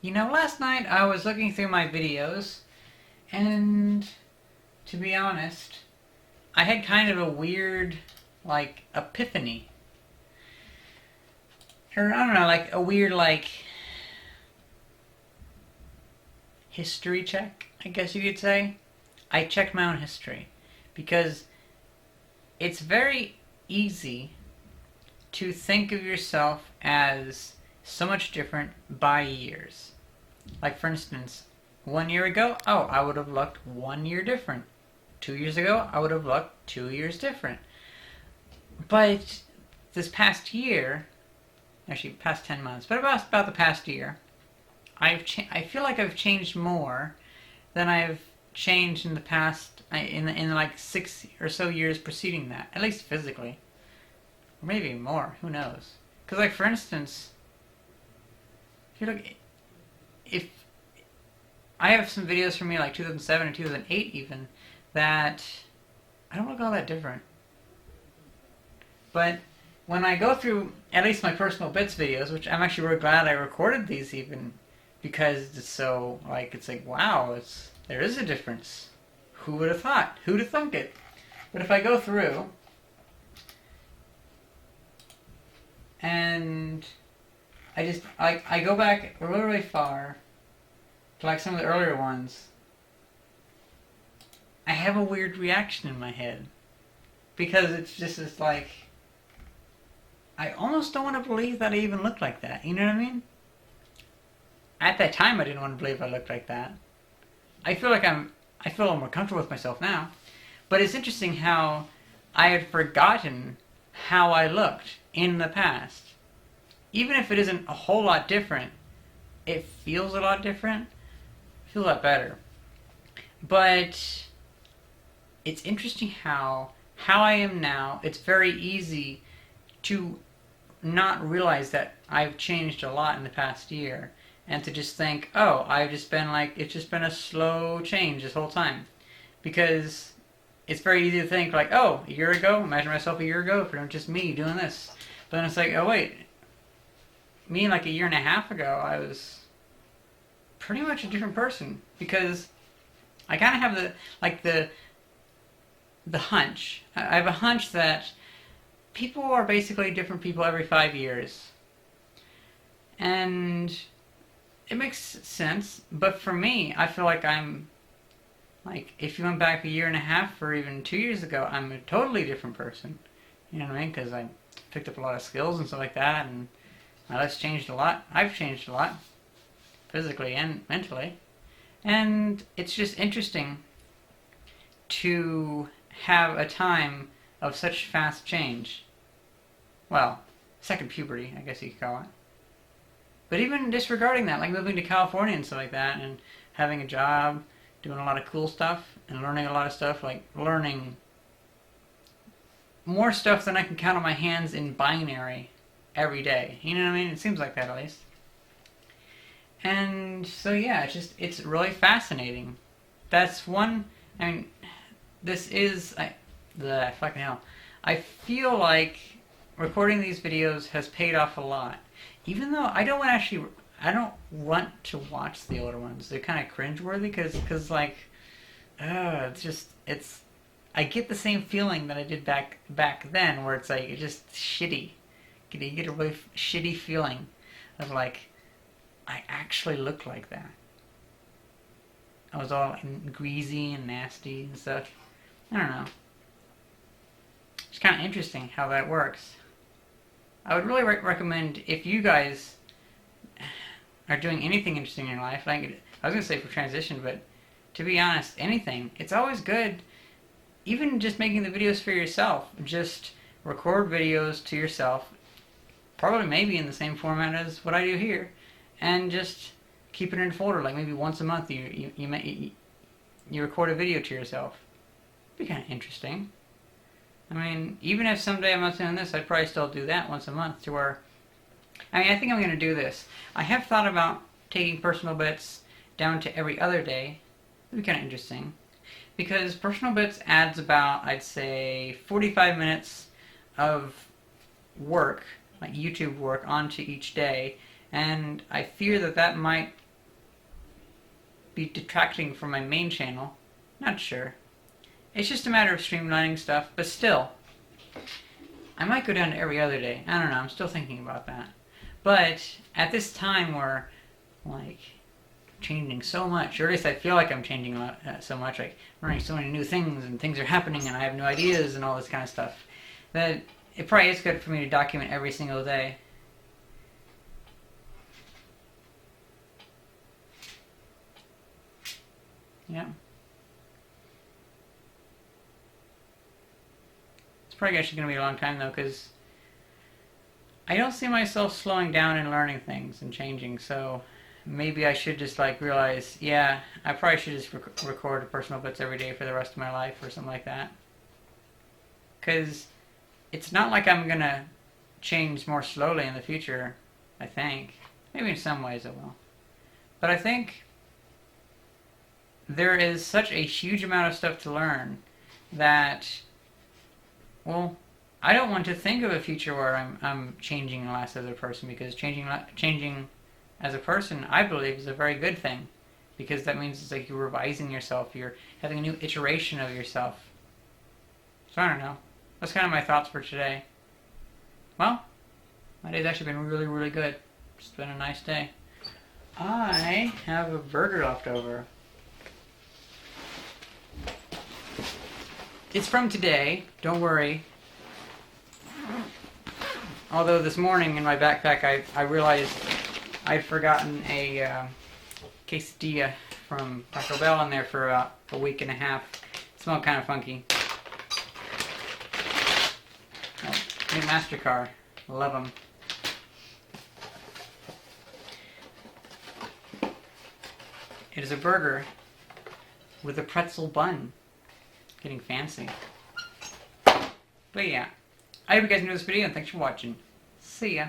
You know, last night I was looking through my videos, and to be honest, I had kind of a weird, epiphany. Or, I don't know, like, a weird, history check, I guess you could say. I checked my own history. Because it's very easy to think of yourself as so much different by years. Like, for instance, 1 year ago, oh, I would have looked 1 year different. 2 years ago, I would have looked 2 years different. But this past year, actually past 10 months, but about the past year, I feel like I've changed more than I've changed in the past, in like 6 or so years preceding that, at least physically. Or maybe more, who knows. Because, like, for instance, if you look, if I have some videos from me like 2007 and 2008 even, that I don't look all that different. But when I go through at least my personal bits videos, which I'm actually really glad I recorded these even, because it's so, it's like, wow, there is a difference. Who would have thought? Who'd have thunk it? But if I go through and I go back really, really far to like some of the earlier ones, I have a weird reaction in my head. Because it's like, I almost don't want to believe that I even looked like that. You know what I mean? At that time, I didn't want to believe I looked like that. I feel a little more comfortable with myself now. But it's interesting how I had forgotten how I looked in the past. Even if it isn't a whole lot different, it feels a lot different. It feels a lot better. But it's interesting how I am now. It's very easy to not realize that I've changed a lot in the past year, and to just think, oh, it's just been a slow change this whole time. Because it's very easy to think, like, oh, a year ago, imagine myself a year ago, if it was just me doing this. But then it's like, oh, wait, me like a year and a half ago, I was pretty much a different person. Because I kind of have the hunch. I have a hunch that people are basically different people every 5 years. And it makes sense, but for me, I feel like if you went back a year and a half or even 2 years ago, I'm a totally different person. You know what I mean? Because I picked up a lot of skills and stuff like that, and my life's changed a lot. I've changed a lot, physically and mentally. And it's just interesting to have a time of such fast change. Well, second puberty, I guess you could call it. But even disregarding that, like moving to California and stuff like that, and having a job, doing a lot of cool stuff, and learning a lot of stuff, like learning more stuff than I can count on my hands in binary every day. You know what I mean? It seems like that, at least. And so yeah, it's really fascinating. That's one. I mean, this is the fucking hell. I feel like recording these videos has paid off a lot. Even though I don't want to watch the older ones. They're kind of cringeworthy because it's. I get the same feeling that I did back then, where it's like it's just shitty. You get a really shitty feeling of like, I actually look like that. I was all greasy and nasty and stuff. I don't know. It's kind of interesting how that works. I would really recommend, if you guys are doing anything interesting in your life, like I was going to say for transition, but to be honest, anything, it's always good, even just making the videos for yourself. Just record videos to yourself, probably maybe in the same format as what I do here, and just keep it in a folder, like maybe once a month you record a video to yourself. It'd be kind of interesting. I mean, even if someday I'm not doing this, I'd probably still do that once a month to where... I mean, I think I'm going to do this. I have thought about taking personal bits down to every other day. It'd be kind of interesting. Because personal bits adds about, I'd say, 45 minutes of work, like YouTube work, onto each day. And I fear that might be detracting from my main channel. Not sure. It's just a matter of streamlining stuff, but still. I might go down to every other day. I don't know, I'm still thinking about that. But at this time we're like changing so much, or at least I feel like I'm changing so much, like learning so many new things and things are happening and I have new ideas and all this kind of stuff, that it probably is good for me to document every single day. Yeah. It's probably actually going to be a long time though, because I don't see myself slowing down and learning things and changing, so maybe I should just like realize, yeah, I probably should just record personal bits every day for the rest of my life or something like that. Because it's not like I'm going to change more slowly in the future, I think. Maybe in some ways it will. But I think there is such a huge amount of stuff to learn that, well, I don't want to think of a future where I'm changing less as a person, because changing as a person, I believe, is a very good thing, because that means it's like you're revising yourself, you're having a new iteration of yourself. So I don't know. That's kind of my thoughts for today. Well, my day's actually been really, really good. It's been a nice day. I have a burger left over. It's from today, don't worry. Although this morning in my backpack I realized I'd forgotten a quesadilla from Taco Bell in there for about a week and a half. It smelled kind of funky. Oh, new MasterCard. Love them. It is a burger with a pretzel bun. Getting fancy. But yeah, I hope you guys enjoyed this video and thanks for watching. See ya.